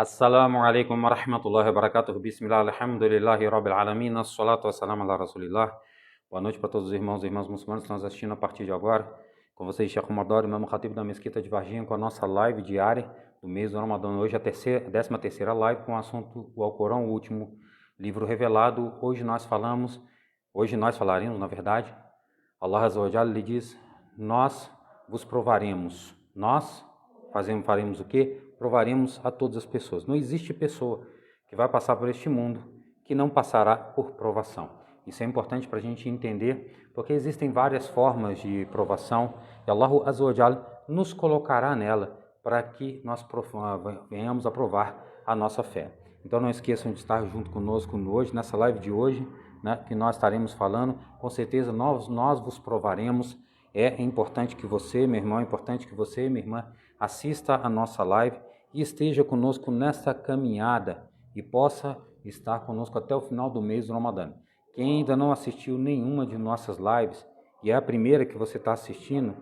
Assalamu alaikum wa rahmatullahi wa barakatuh. Bismillah, alhamdulillahi rabbil alamin, assalatu wassalamu ala rasulillah. Boa noite para todos os irmãos e irmãs muçulmanos que estão nos assistindo a partir de agora. Com vocês, Sheikh Omar, Imam Khatib da Mesquita de Varginha, com a nossa live diária do mês do Ramadã. Hoje a 13ª live com o assunto o Alcorão, o último livro revelado. Hoje nós falaremos, na verdade, Allah Azza wa Jalla lhe diz: nós vos provaremos. Nós faremos o quê? Provaremos a todas as pessoas. Não existe pessoa que vai passar por este mundo que não passará por provação. Isso é importante para a gente entender, porque existem várias formas de provação e Allah Azza wa Jalla nos colocará nela para que nós venhamos a provar a nossa fé. Então não esqueçam de estar junto conosco hoje, nessa live de hoje, né, que nós estaremos falando. Com certeza nós vos provaremos. É importante que você, meu irmão, minha irmã, assista a nossa live e esteja conosco nesta caminhada e possa estar conosco até o final do mês do Ramadã. Quem ainda não assistiu nenhuma de nossas lives e é a primeira que você está assistindo,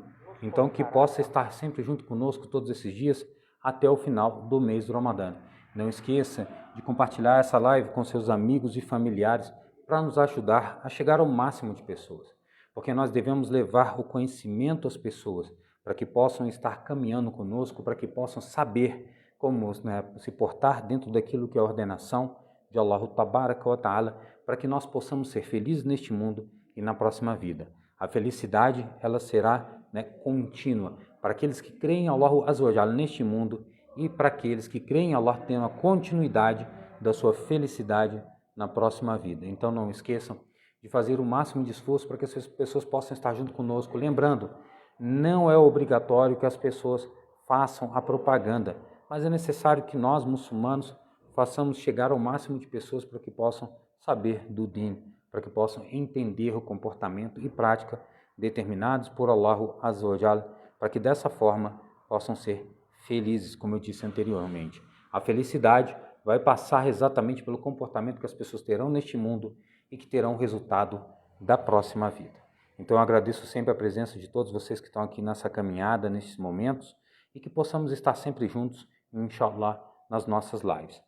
então que possa estar sempre junto conosco todos esses dias até o final do mês do Ramadã. Não esqueça de compartilhar essa live com seus amigos e familiares para nos ajudar a chegar ao máximo de pessoas. Porque nós devemos levar o conhecimento às pessoas, para que possam estar caminhando conosco, para que possam saber como, né, se portar dentro daquilo que é a ordenação de Allah Tabaraka wa Ta'ala, para que nós possamos ser felizes neste mundo e na próxima vida. A felicidade, ela será, né, contínua, para aqueles que creem em Allah Azza wa Jalla neste mundo e para aqueles que creem em Allah tenham a continuidade da sua felicidade na próxima vida. Então não esqueçam de fazer o máximo de esforço para que essas pessoas possam estar junto conosco. Lembrando, não é obrigatório que as pessoas façam a propaganda, mas é necessário que nós, muçulmanos, façamos chegar ao máximo de pessoas para que possam saber do Din, para que possam entender o comportamento e prática determinados por Allah Azza wa Jalla, para que dessa forma possam ser felizes, como eu disse anteriormente. A felicidade vai passar exatamente pelo comportamento que as pessoas terão neste mundo e que terão o resultado da próxima vida. Então eu agradeço sempre a presença de todos vocês que estão aqui nessa caminhada, nesses momentos, e que possamos estar sempre juntos, inshallah, nas nossas lives.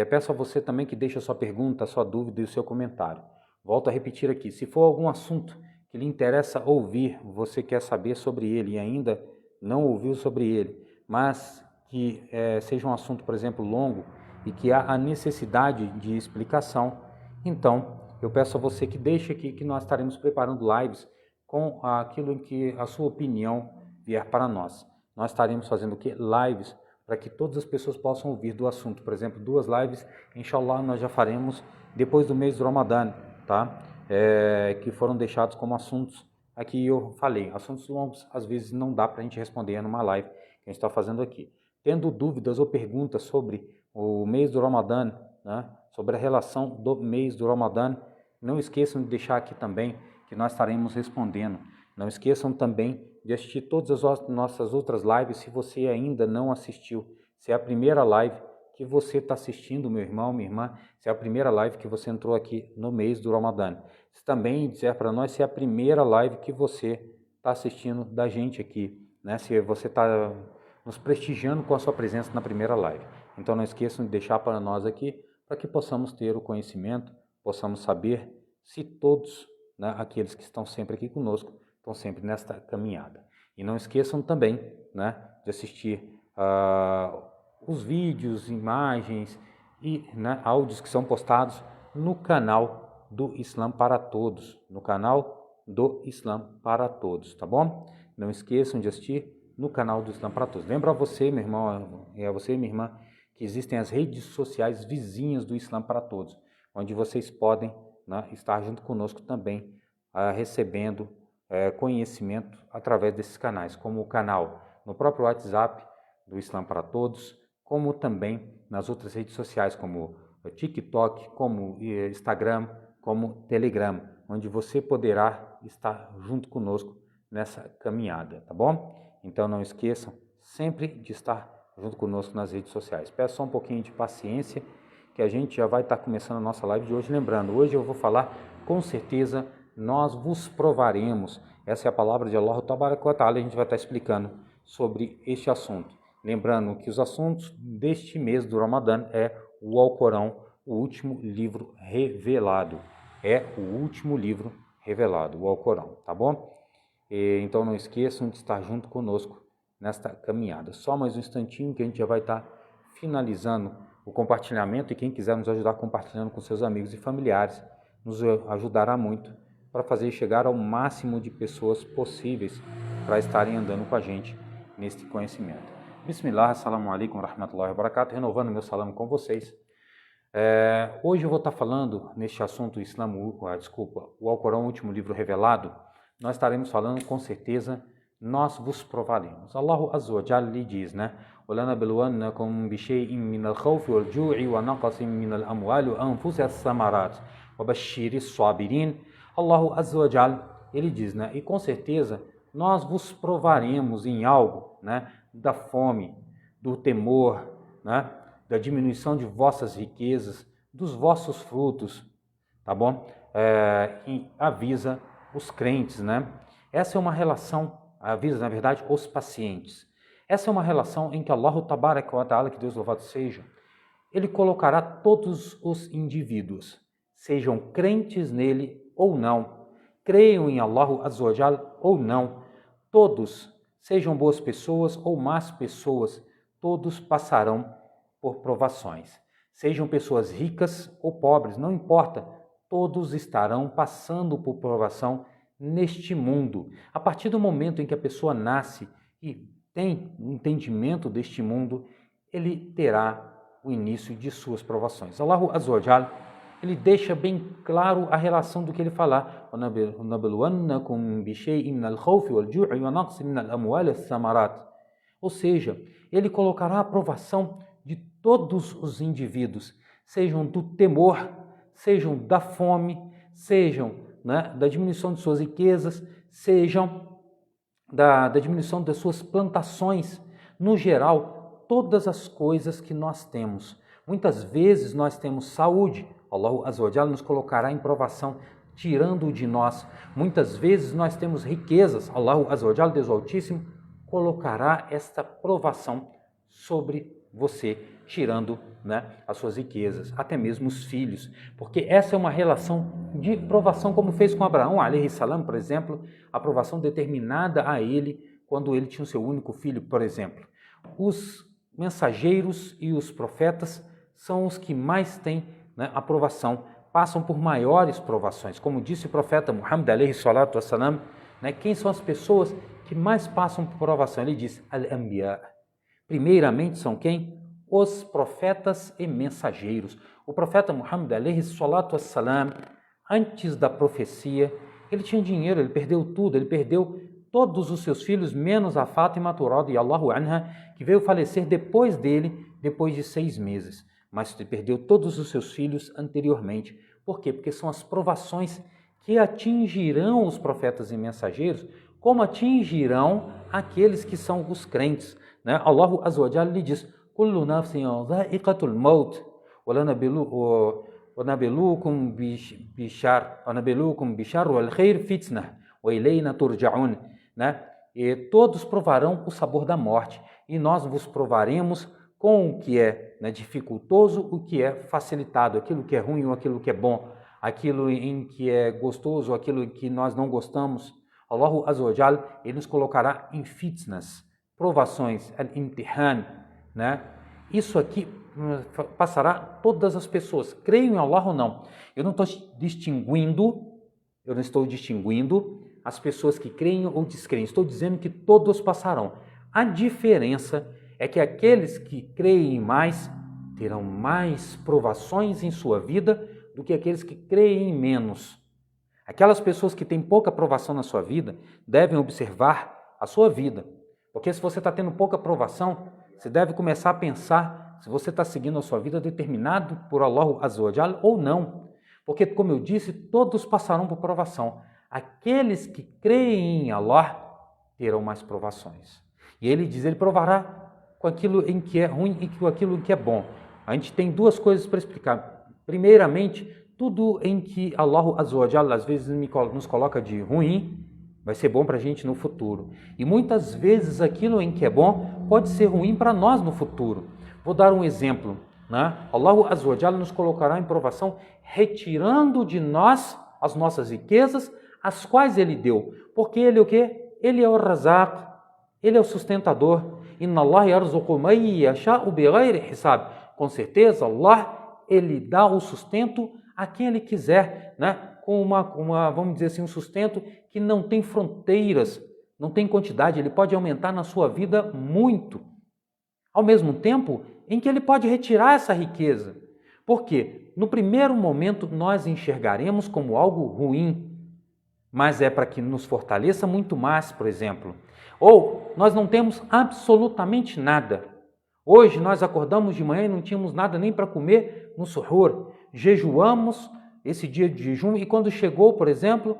Peço a você também que deixe a sua pergunta, a sua dúvida e o seu comentário. Volto a repetir aqui, se for algum assunto que lhe interessa ouvir, você quer saber sobre ele e ainda não ouviu sobre ele, mas que seja um assunto, por exemplo, longo e que há a necessidade de explicação, então eu peço a você que deixe aqui que nós estaremos preparando lives com aquilo em que a sua opinião vier para nós. Nós estaremos fazendo o quê? Lives para que todas as pessoas possam ouvir do assunto. Por exemplo, 2 lives, inshallah, nós já faremos depois do mês do Ramadã, tá? Que foram deixados como assuntos, aqui eu falei, assuntos longos, às vezes não dá para a gente responder numa live que a gente está fazendo aqui. Tendo dúvidas ou perguntas sobre o mês do Ramadã, né? Sobre a relação do mês do Ramadã, não esqueçam de deixar aqui também que nós estaremos respondendo. Não esqueçam também de assistir todas as nossas outras lives se você ainda não assistiu. Se é a primeira live que você está assistindo, meu irmão, minha irmã, se é a primeira live que você entrou aqui no mês do Ramadã. Se também dizer para nós se é a primeira live que você está assistindo da gente aqui, né? Se você está nos prestigiando com a sua presença na primeira live. Então não esqueçam de deixar para nós aqui, para que possamos ter o conhecimento, possamos saber se todos, né, aqueles que estão sempre aqui conosco, estão sempre nesta caminhada. E não esqueçam também, né, de assistir os vídeos, imagens e, né, áudios que são postados no canal do Islã para Todos, tá bom? Não esqueçam de assistir no canal do Islã para Todos. Lembra a você, meu irmão, e a você, minha irmã, que existem as redes sociais vizinhas do Islã para Todos, onde vocês podem, né, estar junto conosco também, recebendo conhecimento através desses canais, como o canal no próprio WhatsApp do Islã para Todos, como também nas outras redes sociais, como o TikTok, como Instagram, como Telegram, onde você poderá estar junto conosco nessa caminhada, tá bom? Então não esqueçam sempre de estar junto conosco nas redes sociais. Peço só um pouquinho de paciência, que a gente já vai estar começando a nossa live de hoje. Lembrando, hoje eu vou falar, com certeza, nós vos provaremos. Essa é a palavra de Allah Tabaraka wa Ta'ala, a gente vai estar explicando sobre este assunto. Lembrando que os assuntos deste mês do Ramadã é o Alcorão, o último livro revelado. É o último livro revelado, o Alcorão, tá bom? Então não esqueçam de estar junto conosco nesta caminhada. Só mais um instantinho que a gente já vai estar finalizando o compartilhamento, e quem quiser nos ajudar compartilhando com seus amigos e familiares, nos ajudará muito para fazer chegar ao máximo de pessoas possíveis para estarem andando com a gente neste conhecimento. Bismillah, assalamu alaikum, rahmatullahi wa barakatuh, renovando meu salam com vocês. Hoje eu vou estar falando neste assunto o Alcorão, o último livro revelado. Nós estaremos falando com certeza, nós vos provaremos. Allahu Azza wa Jalla lhe diz, né? وَلَنَبْلُوَنَّكُمْ بِشَيْءٍ مِنَ الْخَوْفِ وَالْجُوعِ وَنَقْصٍ مِنَ الْأَمْوَالِ وَأَنْفُسِ الثَّمَرَاتِ وَبَشِّرِ الصَّابِرِينَ. Allahu Azza wa Jalla, ele diz, né? E com certeza nós vos provaremos em algo, né? Da fome, do temor, né? Da diminuição de vossas riquezas, dos vossos frutos, tá bom? E avisa os crentes, né? Essa é uma relação, avisa, na verdade, os pacientes. Essa é uma relação em que Allah Tabaraka wa Ta'ala, que Deus louvado seja, ele colocará todos os indivíduos, sejam crentes nele ou não, creiam em Allah Azza wa Jalla ou não, todos, sejam boas pessoas ou más pessoas, todos passarão por provações. Sejam pessoas ricas ou pobres, não importa, todos estarão passando por provação neste mundo. A partir do momento em que a pessoa nasce e tem um entendimento deste mundo, ele terá o início de suas provações. Allahu Azza wa Jalla, ele deixa bem claro a relação do que ele falar. Ou seja, ele colocará a provação de todos os indivíduos, sejam do temor, sejam da fome, sejam, né, da diminuição de suas riquezas, sejam da diminuição das suas plantações, no geral, todas as coisas que nós temos. Muitas vezes nós temos saúde, Allah Azza wa Jalla nos colocará em provação, tirando de nós. Muitas vezes nós temos riquezas, Allah Azza wa Jalla, Deus Altíssimo, colocará esta provação sobre você, tirando, né, as suas riquezas, até mesmo os filhos, porque essa é uma relação de provação, como fez com Abraão, alayhi salam, por exemplo, a provação determinada a ele quando ele tinha o seu único filho, por exemplo. Os mensageiros e os profetas são os que mais têm, né, a provação, passam por maiores provações, como disse o profeta Muhammad, alayhi salatu wassalam, né, quem são as pessoas que mais passam por provação? Ele diz, al-anbiya. Primeiramente são quem? Os profetas e mensageiros. O profeta Muhammad, alayhi salatu wassalam, antes da profecia, ele tinha dinheiro, ele perdeu tudo, ele perdeu todos os seus filhos, menos a Fátima radiyallahu anha, que veio falecer depois dele, depois de 6 meses. Mas ele perdeu todos os seus filhos anteriormente. Por quê? Porque são as provações que atingirão os profetas e mensageiros, como atingirão aqueles que são os crentes, né? Allah Azza wa Jalla lhe diz, Kullu nafsin dha'iqatul maut, wa nabluukum bishar wal khair fitnah, wa ilayna turja'un, né? E todos provarão o sabor da morte, e nós vos provaremos com o que é, né, dificultoso, o que é facilitado, aquilo que é ruim ou aquilo que é bom, aquilo em que é gostoso, aquilo em que nós não gostamos. Allah Azza wa Jalla, ele nos colocará em fitnas, provações, al-imtihan, né? Isso aqui passará todas as pessoas, creiam em Allah ou não. Eu não estou distinguindo as pessoas que creem ou descreem, estou dizendo que todos passarão. A diferença é que aqueles que creem mais terão mais provações em sua vida do que aqueles que creem menos. Aquelas pessoas que têm pouca aprovação na sua vida devem observar a sua vida. Porque se você está tendo pouca aprovação, você deve começar a pensar se você está seguindo a sua vida determinado por Allah Azza wa Jalla ou não. Porque, como eu disse, todos passarão por provação. Aqueles que creem em Allah terão mais provações. E ele diz, ele provará com aquilo em que é ruim e com aquilo em que é bom. A gente tem 2 coisas para explicar. Primeiramente, tudo em que Allah Azza wa Jalla às vezes nos coloca de ruim, vai ser bom para a gente no futuro. E muitas vezes aquilo em que é bom pode ser ruim para nós no futuro. Vou dar um exemplo, né? Allahu Azza wa Jalla nos colocará em provação retirando de nós as nossas riquezas, as quais Ele deu. Porque Ele é o quê? Ele é o Razaq, Ele é o sustentador. Inna Allah yarzuqu man yasha'u bighayri hisab. Com certeza, Allah, Ele dá o sustento a quem Ele quiser, né? Com vamos dizer assim, um sustento que não tem fronteiras, não tem quantidade, ele pode aumentar na sua vida muito. Ao mesmo tempo em que ele pode retirar essa riqueza. Por quê? No primeiro momento nós enxergaremos como algo ruim, mas é para que nos fortaleça muito mais, por exemplo. Ou nós não temos absolutamente nada. Hoje nós acordamos de manhã e não tínhamos nada nem para comer no suhur. Jejuamos esse dia de jejum e quando chegou, por exemplo,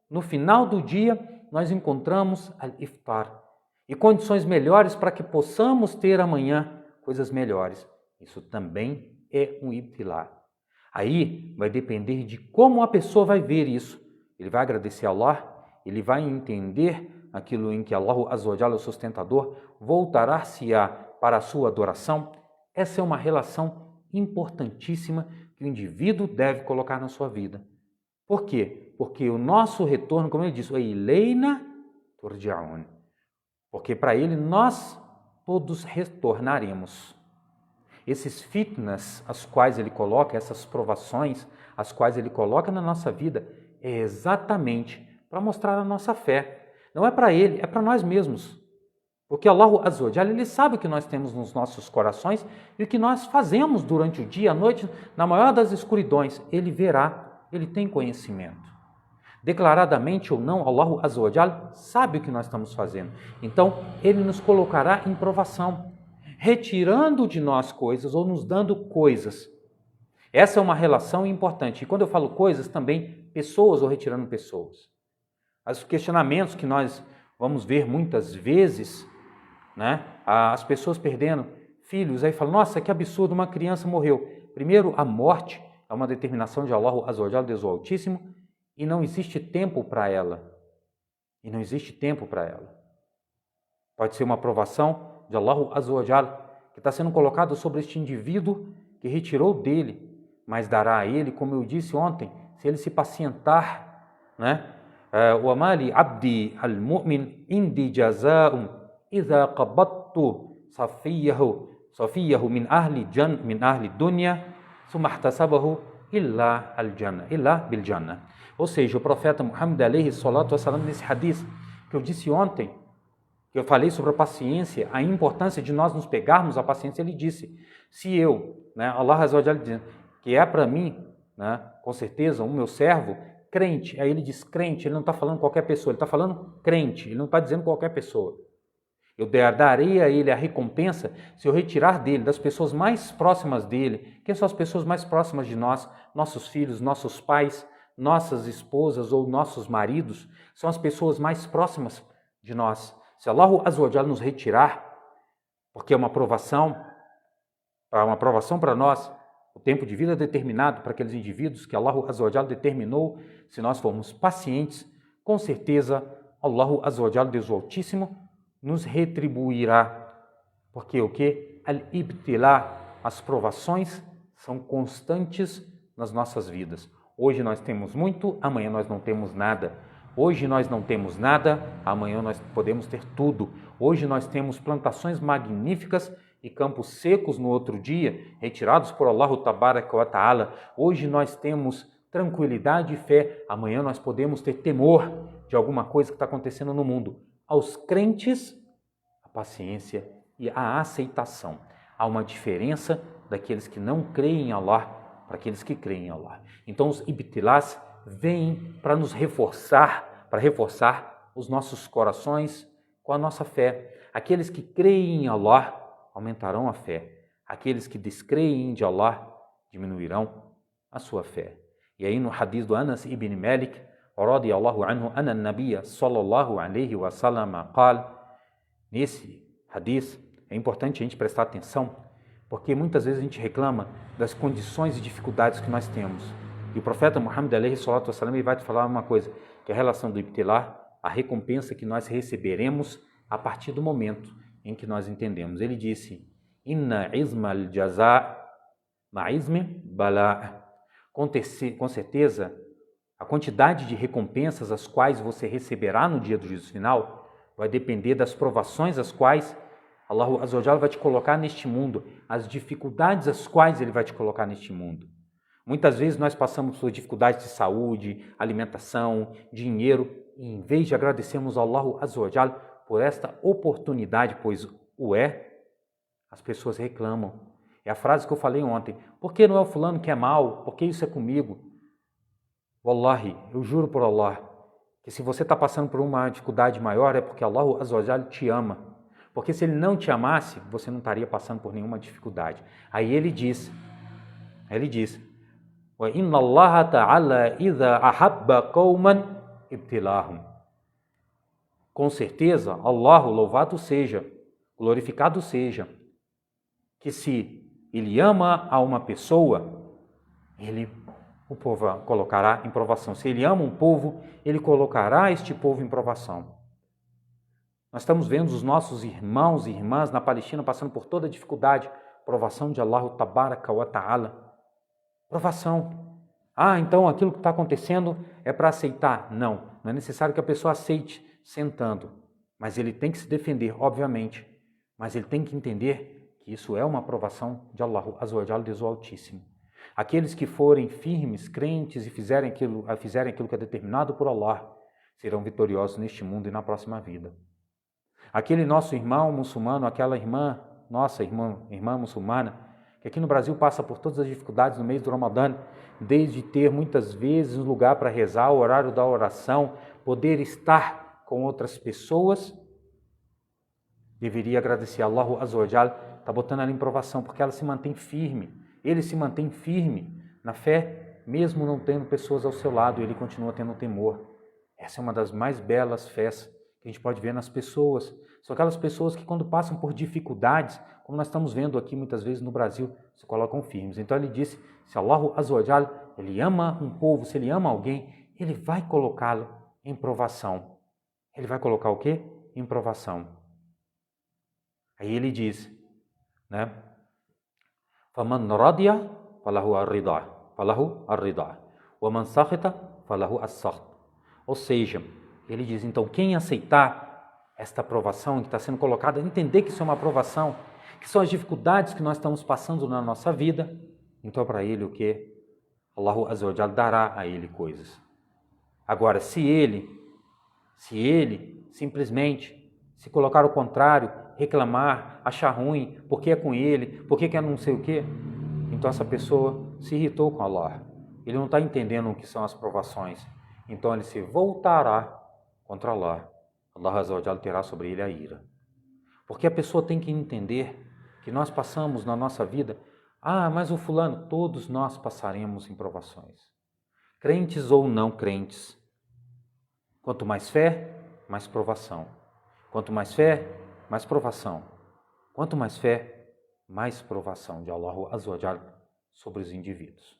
no final do dia, nós encontramos al-iftar e condições melhores para que possamos ter amanhã coisas melhores. Isso também é um ibtilá. Aí vai depender de como a pessoa vai ver isso. Ele vai agradecer a Allah, ele vai entender aquilo em que Allah Azza wa Jalla, o sustentador, voltará-se-á para a sua adoração. Essa é uma relação importantíssima que o indivíduo deve colocar na sua vida. Por quê? Porque o nosso retorno, como ele disse, é ileina turja'un. Porque para ele nós todos retornaremos. Esses fitnas, as quais ele coloca, essas provações, as quais ele coloca na nossa vida, é exatamente para mostrar a nossa fé. Não é para ele, é para nós mesmos. Porque Allah Azza wa Jalla, ele sabe o que nós temos nos nossos corações e o que nós fazemos durante o dia, a noite, na maior das escuridões. Ele verá, ele tem conhecimento. Declaradamente ou não, Allah Azza wa Jalla sabe o que nós estamos fazendo. Então, ele nos colocará em provação, retirando de nós coisas ou nos dando coisas. Essa é uma relação importante. E quando eu falo coisas, também pessoas ou retirando pessoas. Os questionamentos que nós vamos ver muitas vezes, né? As pessoas perdendo filhos, aí falam, nossa, que absurdo, uma criança morreu. Primeiro, a morte é uma determinação de Allah Azza wa Jalla, Deus o Altíssimo, e não existe tempo para ela. E não existe tempo para ela. Pode ser uma provação de Allah Azza wa Jalla, que está sendo colocado sobre este indivíduo que retirou dele, mas dará a ele, como eu disse ontem, se ele se pacientar, né? وَمَا لِعَبْدِي الْمُؤْمِنِ إِنْدِي جَزَاءٌ إِذَا قَبَضْتُ صَفِيَّهُ مِنْ أَهْلِ الدُّنْيَا ثُمَّ احْتَسَبَهُ إِلَّا بِالْجَنَّةِ. Ou seja, o profeta Muhammad alayhi salatu wassalam, nesse hadith que eu disse ontem, que eu falei sobre a paciência, a importância de nós nos pegarmos a paciência, ele disse, se eu, né, Allah Azza wa Jalla diz, que é para mim, né, com certeza, o meu servo, crente, aí ele diz crente, ele não está falando qualquer pessoa, ele está falando crente, ele não está dizendo qualquer pessoa. Eu darei a ele a recompensa se eu retirar dele, das pessoas mais próximas dele. Quem são as pessoas mais próximas de nós? Nossos filhos, nossos pais, nossas esposas ou nossos maridos, são as pessoas mais próximas de nós. Se Allah Azza wa Jalla nos retirar, porque é uma aprovação para nós, o tempo de vida é determinado para aqueles indivíduos que Allah Azza wa Jalla determinou, se nós formos pacientes, com certeza Allah Azza wa Jalla, Deus Altíssimo, nos retribuirá. Porque o que? Al-ibtilá, as provações são constantes nas nossas vidas. Hoje nós temos muito, amanhã nós não temos nada. Hoje nós não temos nada, amanhã nós podemos ter tudo. Hoje nós temos plantações magníficas e campos secos no outro dia, retirados por Allah Tabaraka wa Ta'ala. Hoje nós temos tranquilidade e fé, amanhã nós podemos ter temor de alguma coisa que está acontecendo no mundo. Aos crentes, a paciência e a aceitação. Há uma diferença daqueles que não creem em Allah para aqueles que creem em Allah. Então os ibtilás vêm para nos reforçar, para reforçar os nossos corações com a nossa fé. Aqueles que creem em Allah aumentarão a fé. Aqueles que descreem de Allah diminuirão a sua fé. E aí no hadith do Anas ibn Malik, radiyallahu anhu, anna an-nabiyya sallallahu alayhi wa sallam qala, nesse hadith é importante a gente prestar atenção, porque muitas vezes a gente reclama das condições e dificuldades que nós temos. E o profeta Muhammad alayhi salatu wassalam, ele vai te falar uma coisa, que é a relação do ibtilá a recompensa que nós receberemos a partir do momento em que nós entendemos. Ele disse, Inna izmal jaza ma'izmi bala. Com certeza, a quantidade de recompensas as quais você receberá no dia do juízo final vai depender das provações as quais Allah Azza wa Jalla vai te colocar neste mundo, as dificuldades as quais Ele vai te colocar neste mundo. Muitas vezes nós passamos por dificuldades de saúde, alimentação, dinheiro, e em vez de agradecermos a Allah Azza wa Jalla por esta oportunidade, pois o é, as pessoas reclamam. É a frase que eu falei ontem, por que não é o fulano que é mal? Por que isso é comigo? Wallahi, eu juro por Allah, que se você está passando por uma dificuldade maior é porque Allah Azza wa Jalla te ama. Porque se Ele não te amasse, você não estaria passando por nenhuma dificuldade. Aí Ele diz, وَإِنَّ اللَّهَ تَعَالَى إِذَا أَحَبَّ قَوْمًا ابْتِلَاهُمْ. Com certeza, Allah, louvado seja, glorificado seja, que se Ele ama a uma pessoa, o povo colocará em provação. Se Ele ama um povo, Ele colocará este povo em provação. Nós estamos vendo os nossos irmãos e irmãs na Palestina passando por toda a dificuldade, provação de Allah Tabaraka wa Ta'ala. Provação. Então aquilo que está acontecendo é para aceitar. Não é necessário que a pessoa aceite sentando. Mas ele tem que se defender, obviamente. Mas ele tem que entender que isso é uma provação de Allah Azza wa Jalla, Deus o Altíssimo. Aqueles que forem firmes, crentes e fizerem aquilo que é determinado por Allah, serão vitoriosos neste mundo e na próxima vida. Aquele nosso irmão muçulmano, aquela irmã, nossa irmã muçulmana, que aqui no Brasil passa por todas as dificuldades no mês do Ramadã, desde ter muitas vezes um lugar para rezar, o horário da oração, poder estar com outras pessoas, deveria agradecer a Allah Azza wa Jalla, está botando ela em provação, porque ela se mantém firme, ele se mantém firme na fé, mesmo não tendo pessoas ao seu lado, ele continua tendo temor. Essa é uma das mais belas fés que a gente pode ver nas pessoas. São aquelas pessoas que quando passam por dificuldades, como nós estamos vendo aqui muitas vezes no Brasil, se colocam firmes. Então ele disse, se Allah Azza wa Jalla, Ele ama um povo, se Ele ama alguém, Ele vai colocá-lo em provação. Ele vai colocar o quê? Em provação. Aí ele diz, né? فَمَنْ رَضِيَ فَلَهُ الرِّضَى وَمَنْ سَخِطَ فَلَهُ السَّخْطُ. Ou seja, ele diz, então, quem aceitar esta aprovação que está sendo colocada, entender que isso é uma aprovação, que são as dificuldades que nós estamos passando na nossa vida, então para ele o que? Allah Azza wa Jalla dará a ele coisas. Agora, se ele simplesmente se colocar ao contrário, reclamar, achar ruim, porque é com ele, porque é não sei o quê, então essa pessoa se irritou com Allah. Ele não está entendendo o que são as provações. Então ele se voltará contra Allah. Allah Azza wa Jalla terá sobre ele a ira. Porque a pessoa tem que entender que nós passamos na nossa vida, mas o fulano, todos nós passaremos em provações. Crentes ou não crentes. Quanto mais fé, mais provação. Quanto mais fé, mais provação. Quanto mais fé, mais provação de Allah Azza wa Jalla sobre os indivíduos.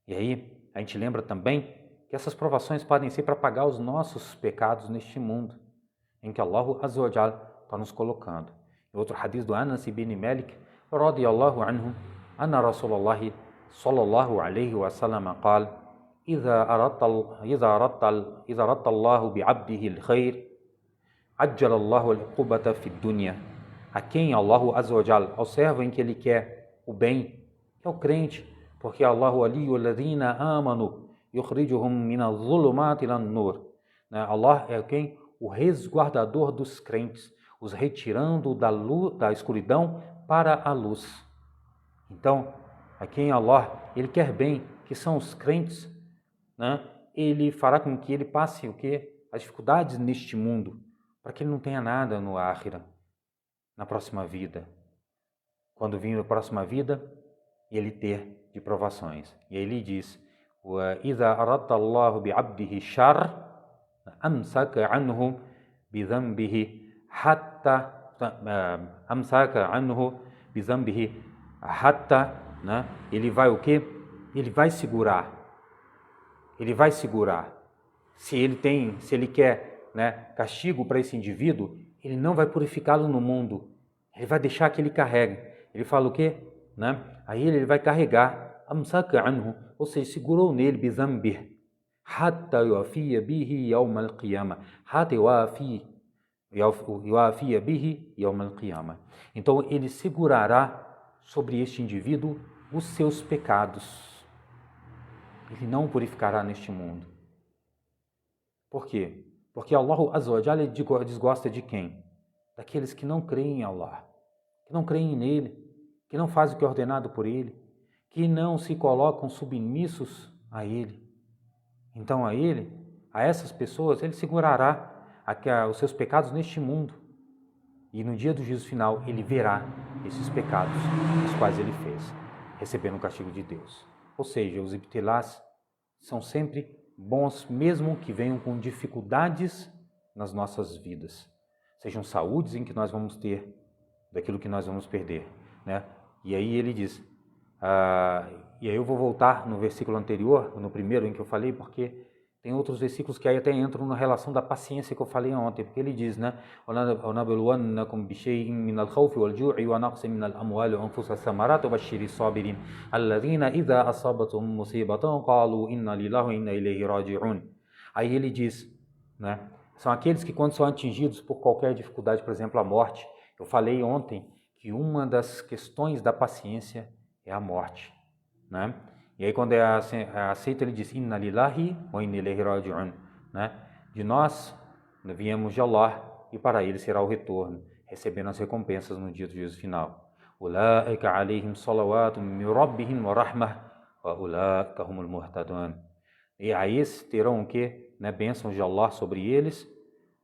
E aí, a gente lembra também que essas provações podem ser para pagar os nossos pecados neste mundo, em que Allah Azza wa Jalla está nos colocando. Em outro hadith do Anas ibn Malik, radiyallahu anhu, anna Rasulullah sallallahu alayhi wa sallam قال إذا أردت الله بعبده الخير عجل الله العقوبة في الدنيا. A quem Allah Azza wa Jalla, ao servo em que ele quer o bem, que é o crente, porque Allah waliyu alladhina amanu yukhrijuhum min adh-dhulumati ilan-nur. Allah é quem? O resguardador dos crentes, os retirando da escuridão para a luz. Então, a quem Allah, Ele quer bem, que são os crentes, né? Ele fará com que ele passe o quê? As dificuldades neste mundo, para que ele não tenha nada no Akhira, na próxima vida. Quando vir a próxima vida, ele ter de provações. E aí ele diz, وَإِذَا أَرَدَّ اللَّهُ بِعَبْدِهِ الشَّرَّ أَمْسَكَ عَنْهُ بِذَنْبِهِ حَتَّى, né? Ele vai o quê? Ele vai segurar. se ele quer, né, castigo para esse indivíduo, ele não vai purificá-lo no mundo, ele vai deixar que ele carregue. Ele fala o quê? Né? Aí ele vai carregar, amsaka anhu, ou seja, segurou nele, bizambir, hatta yuafiya bihi yawm al-qiyamah, hatta yuafiya bihi yawm al-qiyamah. Então ele segurará sobre este indivíduo os seus pecados. Ele não purificará neste mundo. Por quê? Porque Allah Azza wa Jalla desgosta de quem? Daqueles que não creem em Allah, que não creem nele, que não fazem o que é ordenado por ele, que não se colocam submissos a ele. Então a essas pessoas, ele segurará os seus pecados neste mundo. E no dia do juízo final, ele verá esses pecados, os quais ele fez, recebendo o castigo de Deus. Ou seja, os ibtilás são sempre bons, mesmo que venham com dificuldades nas nossas vidas. Sejam saúdes em que nós vamos ter, daquilo que nós vamos perder, né? E aí ele diz, e aí eu vou voltar no versículo anterior, no primeiro em que eu falei, porque tem outros versículos que aí até entram na relação da paciência que eu falei ontem, porque ele diz, né? وَنَبْلُوَنَّكُمْ بِشَيْءٍ مِنَ الْخَوْفِ وَالْجُوعِ وَنَقْصٍ مِنَ الْأَمْوَالِ وَأَنْفُسِ الثَّمَرَاتِ وَبَشِّرِ الصَّابِرِينَ الَّذِينَ إِذَا أَصَابَتْهُمْ مُصِيبَةٌ قَالُوا إِنَّا لِلَّهِ وَإِنَّا إِلَيْهِ راجعون. Aí ele diz, né? São aqueles que quando são atingidos por qualquer dificuldade, por exemplo, a morte. Eu falei ontem que uma das questões da paciência é a morte, né? E aí quando é aceito, ele diz, Inna lillahi wa inna ilayhi raji'un, né? De nós viemos de Allah e para ele será o retorno, recebendo as recompensas no dia do juízo final. Ulaika alayhim salawatun min rabbihim wa rahmah wa ulaika humul muhtadun. E a esses terão o quê? Né? Bênçãos de Allah sobre eles,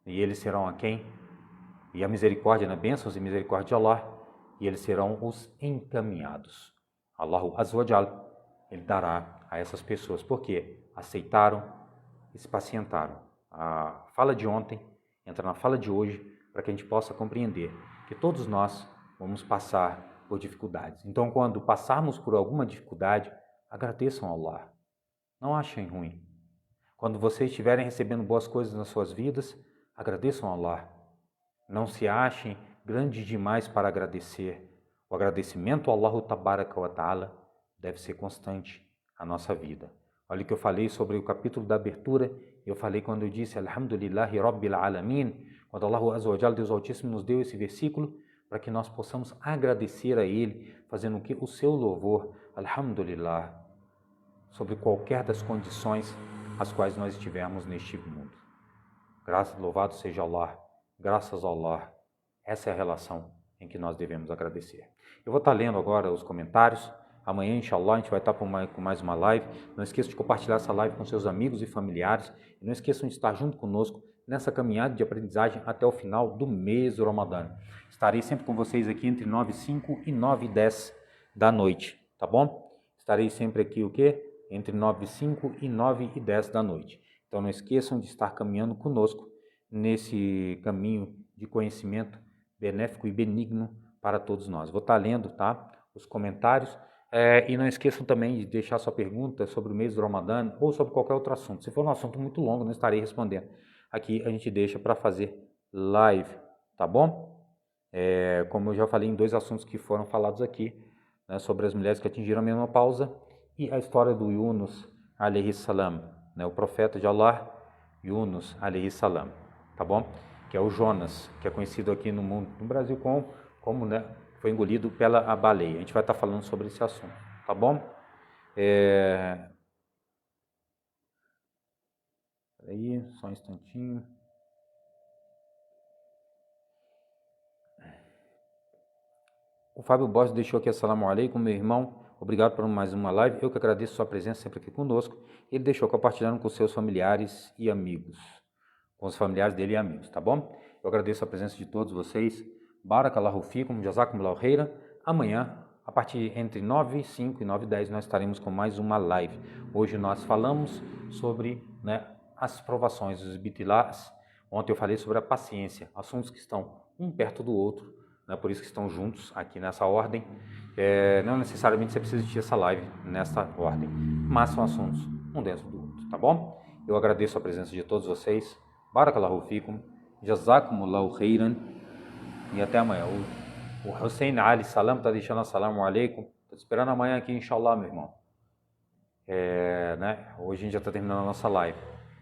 e eles serão a quem? E a misericórdia, né? Bênçãos e misericórdia de Allah, e eles serão os encaminhados. Allahu Azza wa Jalla, ele dará a essas pessoas, porque aceitaram e se pacientaram. A fala de ontem entra na fala de hoje, para que a gente possa compreender que todos nós vamos passar por dificuldades. Então, quando passarmos por alguma dificuldade, agradeçam a Allah. Não achem ruim. Quando vocês estiverem recebendo boas coisas nas suas vidas, agradeçam a Allah. Não se achem grandes demais para agradecer. O agradecimento a Allah Tabaraka wa Ta'ala deve ser constante a nossa vida. Olha o que eu falei sobre o capítulo da abertura. Eu falei quando eu disse Alhamdulillahi Rabbil Alamin, quando Allah Azza wa Jalla, Deus Altíssimo, nos deu esse versículo para que nós possamos agradecer a Ele, fazendo o que? O seu louvor, Alhamdulillah, sobre qualquer das condições as quais nós estivermos neste mundo. Louvado seja Allah, graças a Allah. Essa é a relação em que nós devemos agradecer. Eu vou estar lendo agora os comentários. Amanhã, inshallah, a gente vai estar com mais uma live. Não esqueça de compartilhar essa live com seus amigos e familiares. E não esqueçam de estar junto conosco nessa caminhada de aprendizagem até o final do mês do Ramadã. Estarei sempre com vocês aqui entre 9h05 e 9h10 da noite, tá bom? Estarei sempre aqui o quê? Entre 9h05 e 9h10 da noite. Então não esqueçam de estar caminhando conosco nesse caminho de conhecimento benéfico e benigno para todos nós. Vou estar lendo, tá? Os comentários. E não esqueçam também de deixar sua pergunta sobre o mês do Ramadã ou sobre qualquer outro assunto. Se for um assunto muito longo, não estarei respondendo. Aqui a gente deixa para fazer live, tá bom? Como eu já falei em 2 assuntos que foram falados aqui, né, sobre as mulheres que atingiram a menopausa e a história do Yunus, alayhi salam, né, o profeta de Allah, Yunus, alayhi salam, tá bom? Que é o Jonas, que é conhecido aqui no mundo, no Brasil como né, foi engolido pela baleia. A gente vai estar falando sobre esse assunto, tá bom? Aí, só um instantinho. O Fábio Borges deixou aqui, assalamu alaikum, meu irmão. Obrigado por mais uma live. Eu que agradeço sua presença sempre aqui conosco. Ele deixou compartilhando com seus familiares e amigos. Com os familiares dele e amigos, tá bom? Eu agradeço a presença de todos vocês. Barakallahu fikum, jazakumullahu khairan. Amanhã, a partir entre 9h05 e 9h10, nós estaremos com mais uma live. Hoje nós falamos sobre, né, as provações, os ibtilás. Ontem eu falei sobre a paciência, assuntos que estão um perto do outro, né, por isso que estão juntos aqui nessa ordem. Não necessariamente você precisa assistir essa live nessa ordem, mas são assuntos um dentro do outro, tá bom? Eu agradeço a presença de todos vocês. Barakallahu fikum. Jazakumullahu khairan. E até amanhã. O Hussein Ali Salam está deixando assalamu alaikum. Estou esperando amanhã aqui, inshallah, meu irmão. Hoje a gente já está terminando a nossa live.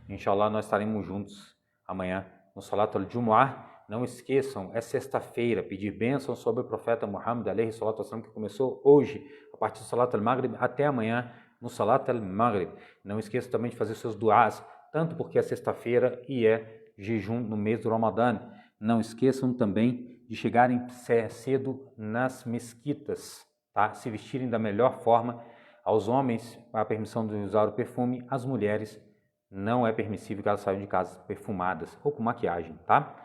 Inshallah, nós estaremos juntos amanhã no Salat al-Jumu'ah. Não esqueçam, é sexta-feira, pedir bênção sobre o profeta Muhammad alayhi salatu wasalam, que começou hoje, a partir do Salat al-Maghrib até amanhã no Salat al-Maghrib. Não esqueçam também de fazer seus duás, tanto porque é sexta-feira e é jejum no mês do Ramadã. Não esqueçam também de chegarem cedo nas mesquitas, tá? Se vestirem da melhor forma. Aos homens, a permissão de usar o perfume, às mulheres não é permissível que elas saiam de casa perfumadas ou com maquiagem, tá?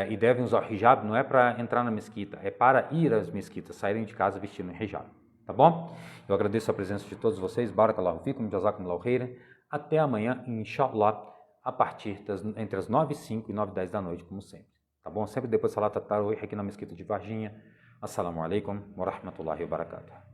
E devem usar o hijab, não é para entrar na mesquita, é para ir às mesquitas, saírem de casa vestindo hijab, tá bom? Eu agradeço a presença de todos vocês, barakallahu fikum, jazakumullahu khairan. Até amanhã, inshallah, a partir entre as 9h05 e 9h10 da noite, como sempre, tá bom? Sempre depois da Salat at-Tarawih aqui na mesquita de Varginha. Assalamu alaikum wa rahmatullahi wa barakatuh.